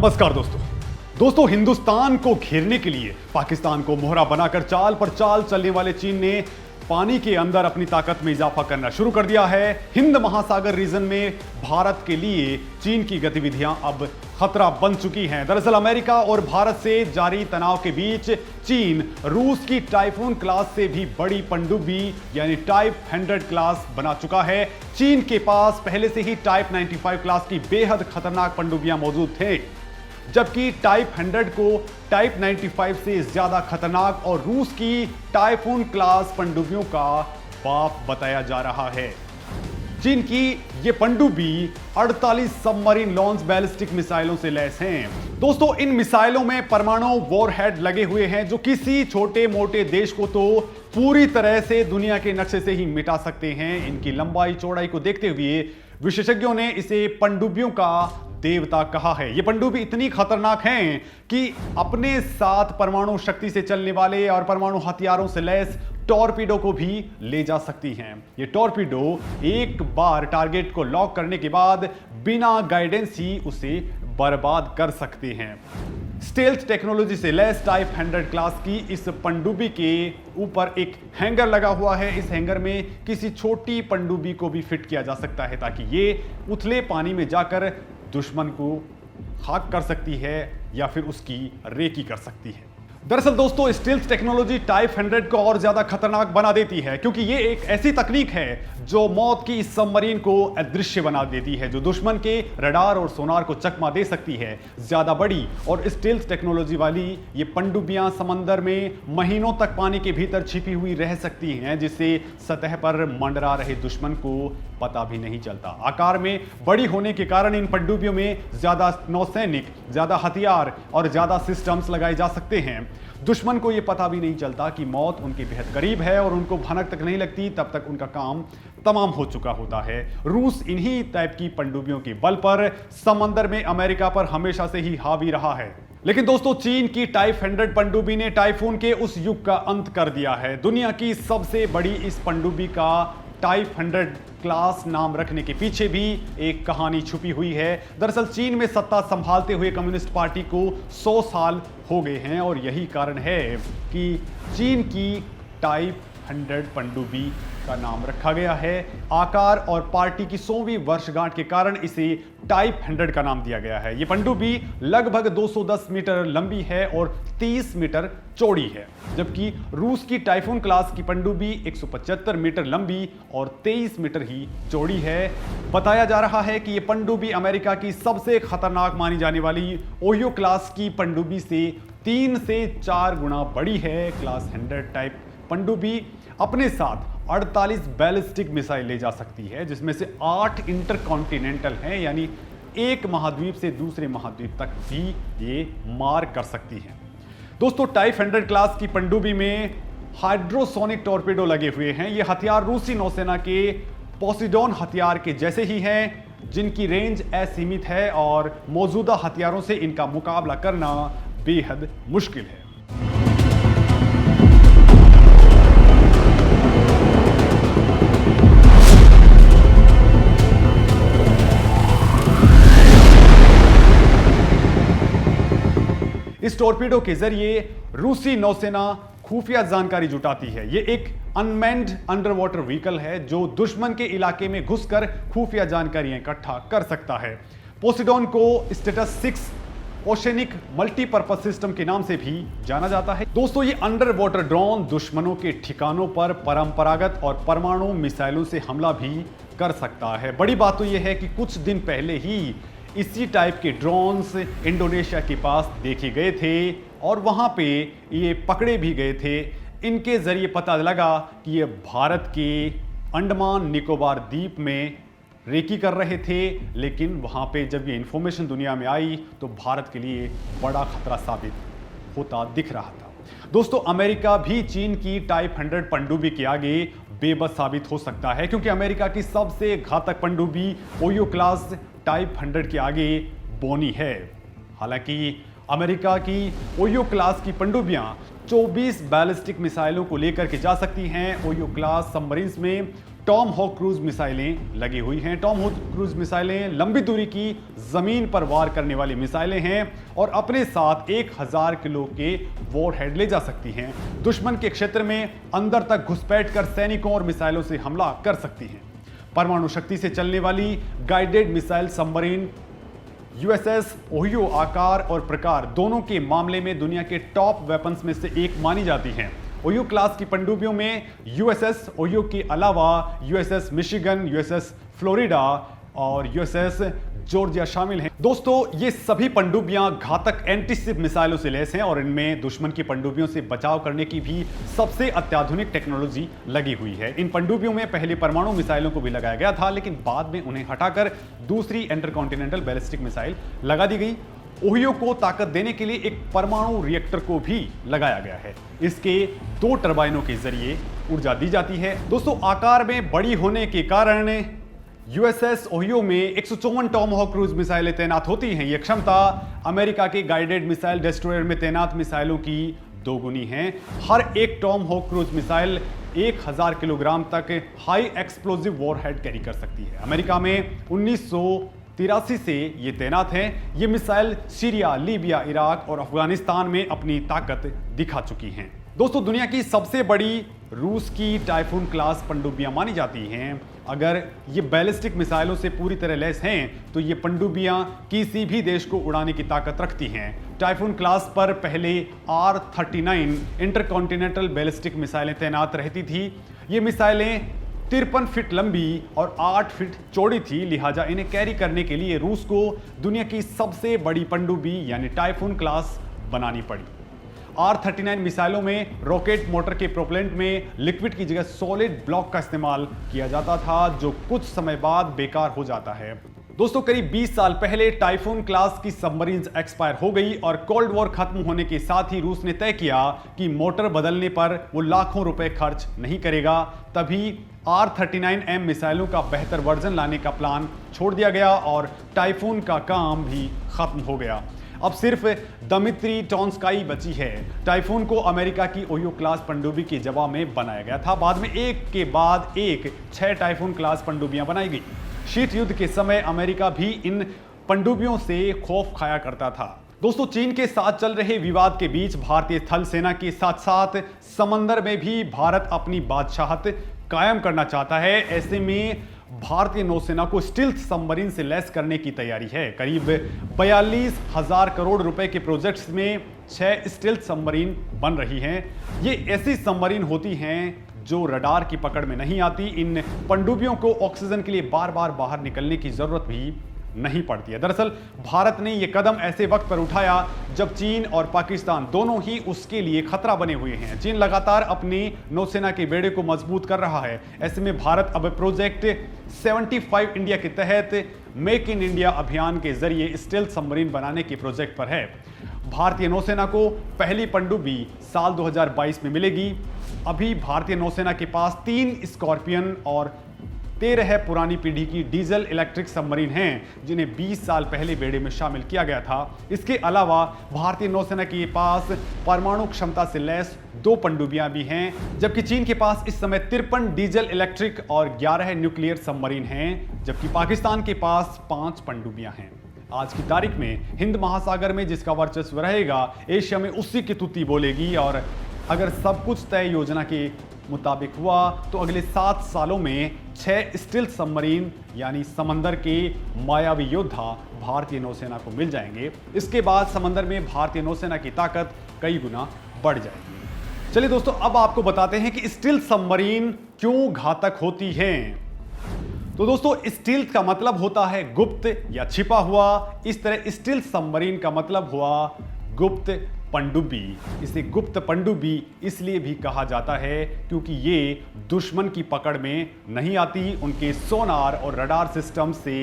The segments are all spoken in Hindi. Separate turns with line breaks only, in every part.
नमस्कार दोस्तों हिंदुस्तान को घेरने के लिए पाकिस्तान को मोहरा बनाकर चाल पर चाल चलने वाले चीन ने पानी के अंदर अपनी ताकत में इजाफा करना शुरू कर दिया है। हिंद महासागर रीजन में भारत के लिए चीन की गतिविधियां अब खतरा बन चुकी हैं। दरअसल अमेरिका और भारत से जारी तनाव के बीच चीन रूस की टाइफून क्लास से भी बड़ी पनडुब्बी यानी टाइप 100 क्लास बना चुका है। चीन के पास पहले से ही टाइप 95 क्लास की बेहद खतरनाक पनडुब्बियां मौजूद थे, जबकि टाइप 100 को टाइप 95 से ज्यादा खतरनाक और रूस की टाइफून क्लास पनडुब्बियों का बाप बताया जा रहा है। चीन की ये पनडुब्बी 48 सबमरीन लॉन्च बैलिस्टिक मिसाइलों से लैस हैं। दोस्तों इन मिसाइलों में परमाणु वॉरहेड लगे हुए हैं जो किसी छोटे मोटे देश को तो पूरी तरह से दुनिया के नक्शे से ही मिटा सकते हैं। इनकी लंबाई चौड़ाई को देखते हुए विशेषज्ञों ने इसे पनडुब्बियों का देवता कहा है। ये पनडुब्बी इतनी खतरनाक हैं कि अपने साथ परमाणु शक्ति से चलने वाले और परमाणु हथियारों से लैस टॉर्पीडो को भी ले जा सकती हैं। ये टॉर्पीडो एक बार टारगेट को लॉक करने के बाद बिना गाइडेंस ही उसे बर्बाद कर सकते हैं। स्टेल्थ टेक्नोलॉजी से लैस टाइप 100 क्लास की इस पनडुब्बी के ऊपर एक हैंगर लगा हुआ है। इस हैंगर में किसी छोटी पनडुब्बी को भी फिट किया जा सकता है ताकि ये उथले पानी में जाकर दुश्मन को खाक कर सकती है या फिर उसकी रेकी कर सकती है। दरअसल दोस्तों स्टील्थ टेक्नोलॉजी टाइप 100 को और ज्यादा खतरनाक बना देती है क्योंकि ये एक ऐसी तकनीक है जो मौत की इस सबमरीन को अदृश्य बना देती है, जो दुश्मन के रडार और सोनार को चकमा दे सकती है। ज्यादा बड़ी और स्टील्थ टेक्नोलॉजी वाली ये पनडुब्बियां समंदर में महीनों तक पानी के भीतर छिपी हुई रह सकती हैं, जिससे सतह पर मंडरा रहे दुश्मन को पता भी नहीं चलता। आकार में बड़ी होने के कारण इन पनडुब्बियों में ज्यादा नौसैनिक, ज्यादा हथियार और ज्यादा सिस्टम्स लगाए जा सकते हैं। दुश्मन को यह पता भी नहीं चलता कि मौत उनके बेहद करीब है और उनको भनक तक नहीं लगती, तब तक उनका काम तमाम हो चुका होता है। रूस इन्हीं टाइप की पनडुब्बियों के बल पर समंदर में अमेरिका पर हमेशा से ही हावी रहा है। लेकिन दोस्तों चीन की टाइप 100 पनडुब्बी ने टाइफून के उस युग का अंत कर दिया है। दुनिया की सबसे बड़ी इस पनडुब्बी का टाइप 100 क्लास नाम रखने के पीछे भी एक कहानी छुपी हुई है। दरअसल चीन में सत्ता संभालते हुए कम्युनिस्ट पार्टी को 100 साल हो गए हैं और यही कारण है कि चीन की टाइप 100 पनडुब्बी का नाम रखा गया है। आकार और पार्टी की 100वीं वर्षगांठ के कारण इसे टाइप 100 का नाम दिया गया है। यह पनडुब्बी लगभग 210 मीटर लंबी है और 30 मीटर चौड़ी है, जबकि रूस की टाइफून क्लास की पनडुब्बी 175 मीटर लंबी और 23 मीटर ही चौड़ी है। बताया जा रहा है कि यह पनडुब्बी अमेरिका की सबसे खतरनाक मानी जाने वाली ओहियो क्लास की पनडुब्बी से 3 से 4 गुना बड़ी है। क्लास 100 टाइप पनडुब्बी अपने साथ 48 बैलिस्टिक मिसाइल ले जा सकती है, जिसमें से 8 इंटरकॉन्टिनेंटल हैं, यानी एक महाद्वीप से दूसरे महाद्वीप तक भी ये मार कर सकती हैं। दोस्तों टाइप 100 क्लास की पनडुब्बी में हाइड्रोसोनिक टॉर्पेडो लगे हुए हैं। ये हथियार रूसी नौसेना के पोसिडोन हथियार के जैसे ही हैं, जिनकी रेंज असीमित है और मौजूदा हथियारों से इनका मुकाबला करना बेहद मुश्किल है। इस टॉर्पीडो के जरिए रूसी नौसेना खुफिया जानकारी जुटाती है। यह एक अनमैन्ड अंडर वाटर व्हीकल है जो दुश्मन के इलाके में घुसकर खुफिया जानकारियां इकट्ठा कर सकता है। पोसिडोन को स्टेटस 6 ओशनिक मल्टीपर्पज सिस्टम के नाम से भी जाना जाता है। दोस्तों ये अंडर वाटर ड्रोन दुश्मनों के ठिकानों पर परंपरागत और परमाणु मिसाइलों से हमला भी कर सकता है। बड़ी बात तो यह है कि कुछ दिन पहले ही इसी टाइप के ड्रोन्स इंडोनेशिया के पास देखे गए थे और वहां पे ये पकड़े भी गए थे। इनके जरिए पता लगा कि ये भारत के अंडमान निकोबार द्वीप में रेकी कर रहे थे, लेकिन वहां पे जब ये इंफॉर्मेशन दुनिया में आई तो भारत के लिए बड़ा खतरा साबित होता दिख रहा था। दोस्तों अमेरिका भी चीन की टाइप 100 पनडुब्बी के आगे बेबस साबित हो सकता है, क्योंकि अमेरिका की सबसे घातक पनडुब्बी ओहियो क्लास टाइप 100 के आगे बोनी है। हालांकि अमेरिका की ओहियो क्लास की पनडुब्बियां 24 बैलिस्टिक मिसाइलों को लेकर के जा सकती हैं। ओहियो क्लास सबमरीन्स में टॉम हॉक क्रूज मिसाइलें लगी हुई हैं। टॉम हॉक क्रूज मिसाइलें लंबी दूरी की जमीन पर वार करने वाली मिसाइलें हैं और अपने साथ 1000 किलो के वॉरहेड ले जा सकती हैं। दुश्मन के क्षेत्र में अंदर तक घुसपैठ कर सैनिकों और मिसाइलों से हमला कर सकती हैं। परमाणु शक्ति से चलने वाली guided missile submarine USS Ohio आकार और प्रकार दोनों के मामले में दुनिया के टॉप वेपन्स में से एक मानी जाती हैं। ओहियो क्लास की पनडुब्बियों में यूएसएस ओहियो के अलावा यूएसएस मिशिगन, यूएसएस फ्लोरिडा और यूएसएस जॉर्जिया शामिल हैं। दोस्तों, ये सभी पनडुब्बियां घातक एंटीशिप मिसाइलों से लैस हैं और इनमें दुश्मन की पनडुब्बियों से बचाव करने की भी सबसे अत्याधुनिक टेक्नोलॉजी लगी हुई है। इन पनडुब्बियों में पहले परमाणु मिसाइलों को भी लगाया गया था, लेकिन बाद में उन्हें हटाकर दूसरी इंटरकॉन्टिनेंटल बैलिस्टिक मिसाइल लगा दी गई। ओहियो को ताकत देने के लिए एक परमाणु रिएक्टर को भी लगाया गया है। इसके 2 टरबाइनों के जरिए ऊर्जा दी जाती है। दोस्तों, आकार में बड़ी होने के कारण यूएसएस ओहियो में 154 टॉम हॉक क्रूज मिसाइलें तैनात होती हैं। यह क्षमता अमेरिका के गाइडेड मिसाइल डिस्ट्रॉयर में तैनात मिसाइलों की 2 गुनी है। हर एक Tomahawk cruise missile 1000 kilogram तक हाई एक्सप्लोजिव वॉरहेड कैरी कर सकती है। अमेरिका में 1983 से ये तैनात हैं। ये मिसाइल सीरिया, लीबिया, इराक और अफगानिस्तान में अपनी ताकत दिखा चुकी हैं। दोस्तों, दुनिया की सबसे बड़ी रूस की टाइफून क्लास पनडुब्बियां मानी जाती हैं। अगर ये बैलिस्टिक मिसाइलों से पूरी तरह लैस हैं तो ये पनडुब्बियां किसी भी देश को उड़ाने की ताकत रखती हैं। टाइफून क्लास पर पहले R-39 इंटरकॉन्टिनेंटल बैलिस्टिक मिसाइलें तैनात रहती थी। ये मिसाइलें 53 फीट लंबी और 8 फीट चौड़ी थी, लिहाजा इन्हें कैरी करने के लिए रूस को दुनिया की सबसे बड़ी पनडुब्बी यानी टाइफून क्लास बनानी पड़ी। R-39 मिसाइलों में रॉकेट मोटर के प्रोपेलेंट में लिक्विड की जगह सॉलिड ब्लॉक का इस्तेमाल किया जाता था, जो कुछ समय बाद बेकार हो जाता है। दोस्तों, करीब 20 साल पहले टाइफून क्लास की सबमरीन्स एक्सपायर हो गई और कोल्ड वॉर खत्म होने के साथ ही रूस ने तय किया कि मोटर बदलने पर वो लाखों रुपए खर्च नहीं करेगा। तभी R-39M मिसाइलों का बेहतर वर्जन लाने का प्लान छोड़ दिया गया और टाइफून का काम भी खत्म हो गया। अब सिर्फ दमित्री टॉन्स्काई बची है। टाइफून को अमेरिका की ओहियो क्लास पनडुब्बी के जवाब में बनाया गया था। बाद में एक के बाद एक 6 टाइफून क्लास पनडुब्बियां बनाई गई। शीत युद्ध के समय अमेरिका भी इन पनडुब्बियों से खौफ खाया करता था। दोस्तों, चीन के साथ चल रहे विवाद के बीच भारतीय थल सेना के साथ साथ समंदर में भी भारत अपनी बादशाहत कायम करना चाहता है। ऐसे में भारतीय नौसेना को स्टील्थ सबमरीन से लैस करने की तैयारी है। करीब 42,000 करोड़ रुपए के प्रोजेक्ट्स में 6 स्टील्थ सबमरीन बन रही हैं। ये ऐसी सबमरीन होती हैं जो रडार की पकड़ में नहीं आती। इन पनडुब्बियों को ऑक्सीजन के लिए बार बार बाहर निकलने की जरूरत भी नहीं पड़ती है। दरअसल भारत ने यह कदम ऐसे वक्त पर उठाया जब चीन और पाकिस्तान दोनों ही उसके लिए खतरा बने हुए हैं। चीन लगातार अपनी नौसेना के बेड़े को मजबूत कर रहा है। ऐसे में भारत अब प्रोजेक्ट 75 इंडिया के तहत मेक इन इंडिया अभियान के जरिए स्टील्थ सबमरीन बनाने के प्रोजेक्ट पर है। भारतीय नौसेना को पहली पनडुब्बी साल 2022 में मिलेगी। अभी भारतीय नौसेना के पास 3 स्कॉर्पियन और 13 पुरानी पीढ़ी की डीजल इलेक्ट्रिक सबमरीन हैं, जिन्हें 20 साल पहले बेड़े में शामिल किया गया था। इसके अलावा भारतीय नौसेना के पास परमाणु क्षमता से लैस 2 पनडुब्बियां भी हैं, जबकि चीन के पास इस समय 53 डीजल इलेक्ट्रिक और 11 न्यूक्लियर सबमरीन हैं, जबकि पाकिस्तान के पास 5 पनडुब्बियां हैं। आज की तारीख में हिंद महासागर में जिसका वर्चस्व रहेगा, एशिया में उसी की तुत्ती बोलेगी। और अगर सब कुछ तय योजना के मुताबिक हुआ तो अगले 7 सालों में 6 स्टील्थ सबमरीन यानी समंदर के मायावी योद्धा भारतीय नौसेना को मिल जाएंगे। इसके बाद समंदर में भारतीय नौसेना की ताकत कई गुना बढ़ जाएगी। चलिए दोस्तों, अब आपको बताते हैं कि स्टील्थ सबमरीन क्यों घातक होती हैं। तो दोस्तों, स्टील्थ का मतलब होता है गुप्त या छिपा हुआ। इस तरह स्टील्थ सबमरीन का मतलब हुआ गुप्त पनडुब्बी। इसे गुप्त पनडुब्बी इसलिए भी कहा जाता है क्योंकि ये दुश्मन की पकड़ में नहीं आती। उनके सोनार और रडार सिस्टम से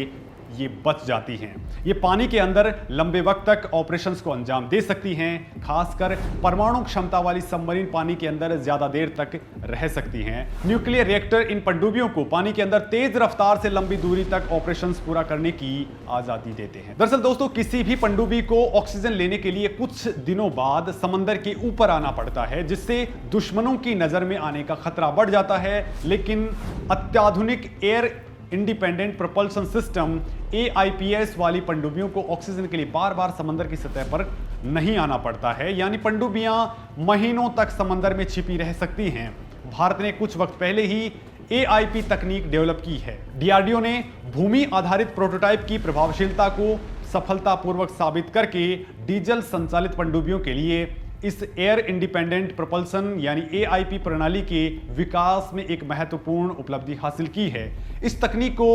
ये बच जाती हैं। ये पानी के अंदर लंबे वक्त तक ऑपरेशंस को अंजाम दे सकती हैं। खासकर परमाणु क्षमता वाली सबमरीन पानी के अंदर ज्यादा देर तक रह सकती हैं। न्यूक्लियर रिएक्टर इन पनडुब्बियों को पानी के अंदर तेज रफ्तार से लंबी दूरी तक ऑपरेशंस पूरा करने की आजादी देते हैं। दरअसल दोस्तों, किसी भी पनडुब्बी को ऑक्सीजन लेने के लिए कुछ दिनों बाद समंदर के ऊपर आना पड़ता है, जिससे दुश्मनों की नजर में आने का खतरा बढ़ जाता है। लेकिन अत्याधुनिक air independent propulsion system AIPS वाली पनडुब्बियों को ऑक्सीजन के लिए बार बार समंदर की सतह पर नहीं आना पड़ता है, यानी पनडुब्बियां महीनों तक समंदर में छिपी रह सकती हैं। भारत ने कुछ वक्त पहले ही AIP तकनीक डेवलप की है। DRDO ने भूमि आधारित प्रोटोटाइप की प्रभावशीलता को सफलतापूर्वक साबित करके डीजल संचालित पनडुब्बियों के लिए इस एयर इंडिपेंडेंट प्रोपल्सन यानी AIP प्रणाली के विकास में एक महत्वपूर्ण उपलब्धि हासिल की है। इस तकनीक को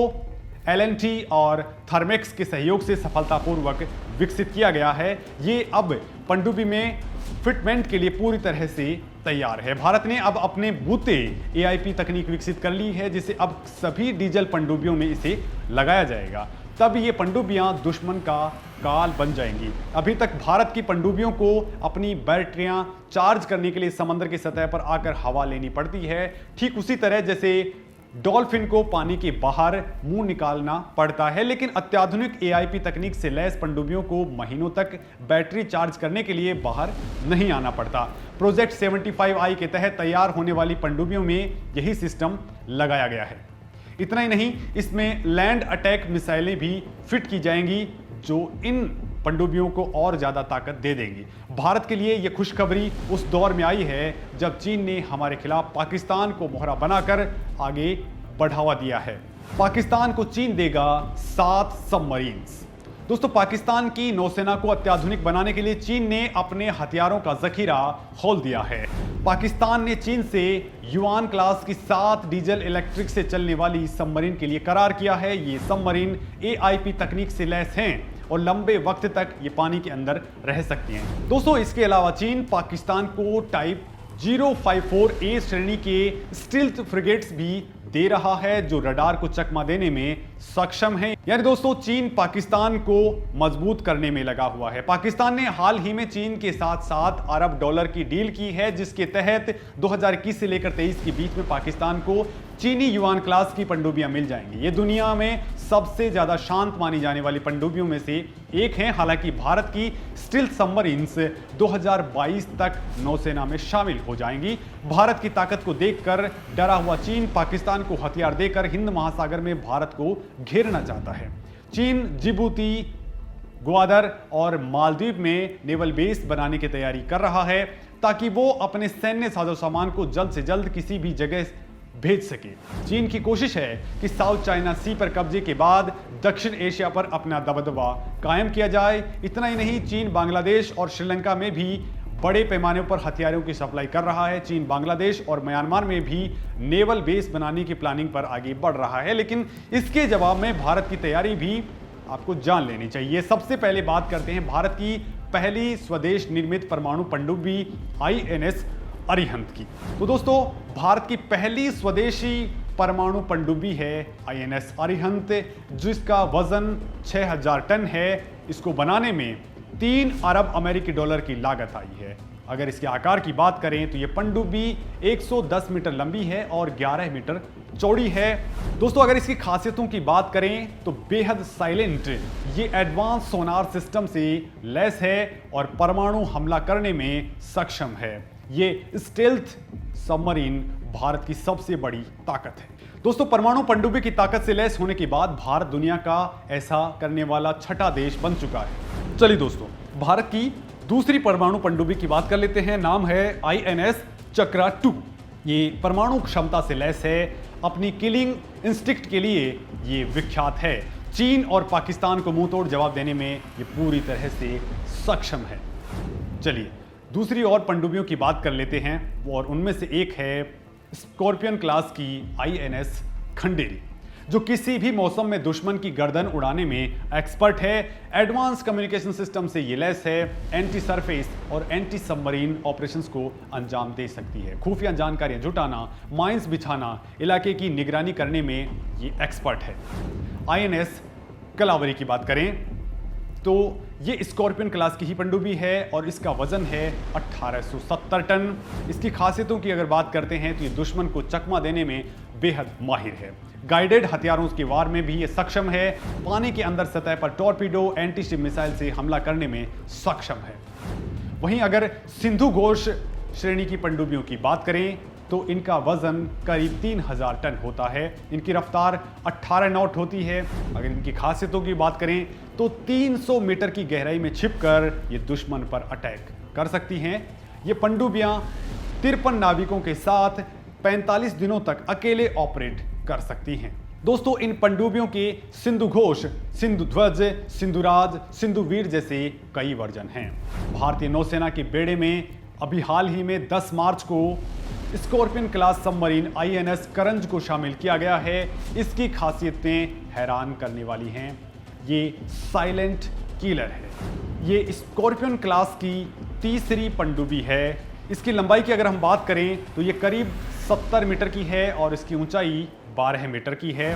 L&T और थर्मेक्स के सहयोग से सफलतापूर्वक विकसित किया गया है। ये अब पनडुब्बी में फिटमेंट के लिए पूरी तरह से तैयार है। भारत ने अब अपने बूते AIP तकनीक विकसित कर ली है, जिसे अब सभी डीजल पनडुब्बियों में इसे लगाया जाएगा। तब ये पनडुब्बियां दुश्मन का काल बन जाएंगी। अभी तक भारत की पनडुब्बियों को अपनी बैटरियां चार्ज करने के लिए समंदर की सतह पर आकर हवा लेनी पड़ती है, ठीक उसी तरह जैसे डॉल्फिन को पानी के बाहर मुंह निकालना पड़ता है। लेकिन अत्याधुनिक AIP तकनीक से लैस पनडुब्बियों को महीनों तक बैटरी चार्ज करने के लिए बाहर नहीं आना पड़ता। प्रोजेक्ट 75I के तहत तैयार होने वाली पनडुब्बियों में यही सिस्टम लगाया गया है। इतना ही नहीं, इसमें लैंड अटैक मिसाइलें भी फिट की जाएंगी, जो इन पनडुब्बियों को और ज्यादा ताकत दे देंगी। भारत के लिए यह खुशखबरी उस दौर में आई है जब चीन ने हमारे खिलाफ पाकिस्तान को मोहरा बनाकर आगे बढ़ावा दिया है। पाकिस्तान को चीन देगा 7 सबमरीन्स। दोस्तों, पाकिस्तान की नौसेना को अत्याधुनिक बनाने के लिए चीन ने अपने हथियारों का जखीरा खोल दिया है। पाकिस्तान ने चीन से युआन क्लास की 7 डीजल इलेक्ट्रिक से चलने वाली सबमरीन के लिए करार किया है। ये सबमरीन AIP तकनीक से लैस हैं और लंबे वक्त तक ये पानी के अंदर रह सकती हैं। दोस्तों, इसके अलावा चीन पाकिस्तान को टाइप 054A श्रेणी के स्टील्थ फ्रिगेट्स भी दे रहा है, जो रडार को चकमा देने में सक्षम है। यानी दोस्तों, चीन पाकिस्तान को मजबूत करने में लगा हुआ है। पाकिस्तान ने हाल ही में चीन के साथ $7 अरब की डील की है, जिसके तहत 2021 से लेकर 23 के बीच में पाकिस्तान को चीनी युआन क्लास की पनडुब्बियां मिल जाएंगी। ये दुनिया में सबसे ज्यादा शांत मानी जाने वाली पनडुब्बियों में से एक हैं। हालांकि भारत की स्टील्थ सबमरीन्स 2022 तक नौसेना में शामिल हो जाएंगी। भारत की ताकत को देखकर डरा हुआ चीन पाकिस्तान को हथियार देकर हिंद महासागर में भारत को घेरना चाहता है। चीन जिबूती, ग्वादर और मालदीव में नेवल बेस बनाने की तैयारी कर रहा है, ताकि वो अपने सैन्य साजो सामान को जल्द से जल्द किसी भी जगह भेज सके। चीन की कोशिश है कि साउथ चाइना सी पर कब्जे के बाद दक्षिण एशिया पर अपना दबदबा कायम किया जाए। इतना ही नहीं, चीन बांग्लादेश और श्रीलंका में भी बड़े पैमाने पर हथियारों की सप्लाई कर रहा है। चीन बांग्लादेश और म्यांमार में भी नेवल बेस बनाने की प्लानिंग पर आगे बढ़ रहा है। लेकिन इसके जवाब में भारत की तैयारी भी आपको जान लेनी चाहिए। सबसे पहले बात करते हैं भारत की पहली स्वदेश निर्मित परमाणु पनडुब्बी INS अरिहंत की। तो दोस्तों, भारत की पहली स्वदेशी परमाणु पनडुब्बी है INS अरिहंत, जिसका वजन 6000 टन है। इसको बनाने में $3 अरब की लागत आई है। अगर इसके आकार की बात करें तो यह पनडुब्बी 110 मीटर लंबी है और 11 मीटर चौड़ी है। दोस्तों, अगर इसकी खासियतों की बात करें तो बेहद साइलेंट, ये एडवांस सोनार सिस्टम से लैस है और परमाणु हमला करने में सक्षम है। ये स्टेल्थ सबमरीन भारत की सबसे बड़ी ताकत है। दोस्तों, परमाणु पनडुब्बी की ताकत से लैस होने के बाद भारत दुनिया का ऐसा करने वाला छठा देश बन चुका है। चलिए दोस्तों, भारत की दूसरी परमाणु पनडुब्बी की बात कर लेते हैं। नाम है INS चक्रा 2। ये परमाणु क्षमता से लैस है। अपनी किलिंग इंस्टिंक्ट के लिए ये विख्यात है। चीन और पाकिस्तान को मुंहतोड़ जवाब देने में ये पूरी तरह से सक्षम है। चलिए दूसरी और पनडुब्बियों की बात कर लेते हैं, और उनमें से एक है स्कॉर्पियन क्लास की INS खंडेरी, जो किसी भी मौसम में दुश्मन की गर्दन उड़ाने में एक्सपर्ट है। एडवांस कम्युनिकेशन सिस्टम से ये लैस है। एंटी सरफेस और एंटी सबमरीन ऑपरेशंस को अंजाम दे सकती है। खुफिया जानकारियां जुटाना, माइंस बिछाना, इलाके की निगरानी करने में ये एक्सपर्ट है। INS कलावरी की बात करें तो ये स्कॉर्पियन क्लास की ही पनडुब्बी है और इसका वजन है 1870 टन। इसकी खासियतों की अगर बात करते हैं तो ये दुश्मन को चकमा देने में बेहद माहिर है। गाइडेड हथियारों के वार में भी ये सक्षम है। पानी के अंदर सतह पर टॉर्पीडो, एंटी शिप मिसाइल से हमला करने में सक्षम है। वहीं अगर सिंधु घोष श्रेणी की पनडुब्बियों की बात करें तो इनका वजन करीब 3000 टन होता है। इनकी रफ्तार 18 नॉट होती है। अगर इनकी खासियतों की बात करें तो 300 मीटर की गहराई में छिपकर ये दुश्मन पर अटैक कर सकती हैं। ये पनडुब्बियां 53 नाविकों के साथ 45 दिनों तक अकेले ऑपरेट कर सकती हैं। दोस्तों, इन पनडुब्बियों के सिंधु घोष, सिंधु ध्वज, सिंधुराज, सिंधुवीर जैसे कई वर्जन हैं। भारतीय नौसेना के बेड़े में अभी हाल ही में 10 मार्च को स्कॉर्पियन क्लास सबमरीन INS करंज को शामिल किया गया है। इसकी खासियतें हैरान करने वाली हैं। ये साइलेंट किलर है। ये स्कॉर्पियन क्लास की तीसरी पनडुब्बी है। इसकी लंबाई की अगर हम बात करें तो ये करीब 70 मीटर की है और इसकी ऊंचाई 12 मीटर की है।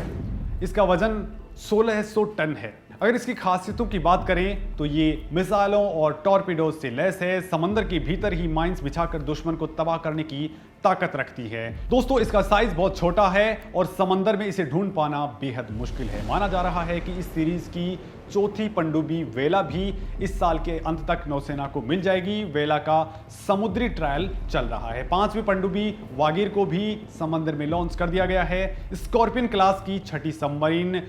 इसका वजन 1600 टन है। अगर इसकी खासियतों की बात करें तो ये मिसाइलों और टॉर्पीडोज से लैस है। समंदर के भीतर ही माइंस बिछाकर दुश्मन को तबाह करने की ताकत रखती है। दोस्तों, इसका साइज बहुत छोटा है और समंदर में इसे ढूंढ पाना बेहद मुश्किल है। माना जा रहा है कि इस सीरीज की चौथी पनडुब्बी वेला भी इस साल के अंत तक नौसेना को मिल जाएगी। वेला का समुद्री ट्रायल चल रहा है। 5वीं पनडुब्बी वागीर को भी समंदर में लॉन्च कर दिया गया है। स्कॉर्पियन क्लास की छठी सबमरीन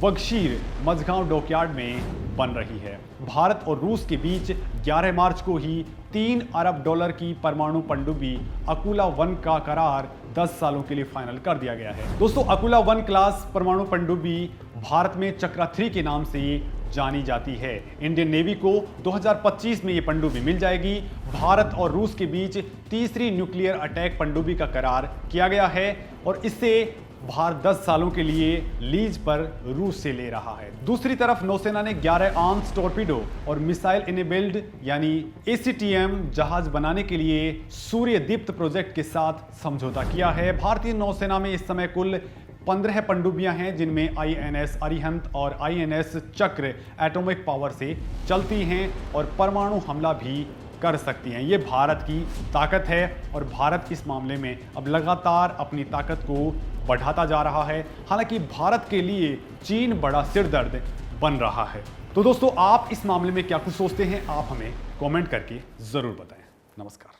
वगशीर मझगांव डॉकयार्ड में बन रही है। भारत और रूस के बीच 11 मार्च को ही $3 अरब की परमाणु पनडुब्बी अकुला 1 का करार 10 सालों के लिए फाइनल कर दिया गया है। दोस्तों, अकुला 1 क्लास परमाणु पनडुब्बी भारत में चक्रा 3 के नाम से जानी जाती है। इंडियन नेवी को 2025 में ये पनडुब्बी मिल जाएगी। भारत और रूस के बीच तीसरी न्यूक्लियर अटैक पनडुब्बी का करार किया गया है और इससे भारत 10 सालों के लिए लीज पर रूस से ले रहा है। दूसरी तरफ नौसेना ने 11 आर्म्स टॉर्पीडो और मिसाइल इनेबल्ड यानी ACTM जहाज बनाने के लिए सूर्य दीप्त प्रोजेक्ट के साथ समझौता किया है। भारतीय नौसेना में इस समय कुल 15 पनडुब्बियां हैं, जिनमें INS अरिहंत और INS चक्र एटॉमिक पावर से चलती हैं और परमाणु हमला भी कर सकती हैं। ये भारत की ताकत है और भारत इस मामले में अब लगातार अपनी ताकत को बढ़ाता जा रहा है। हालांकि भारत के लिए चीन बड़ा सिरदर्द बन रहा है। तो दोस्तों, आप इस मामले में क्या कुछ सोचते हैं, आप हमें कमेंट करके जरूर बताएं। नमस्कार।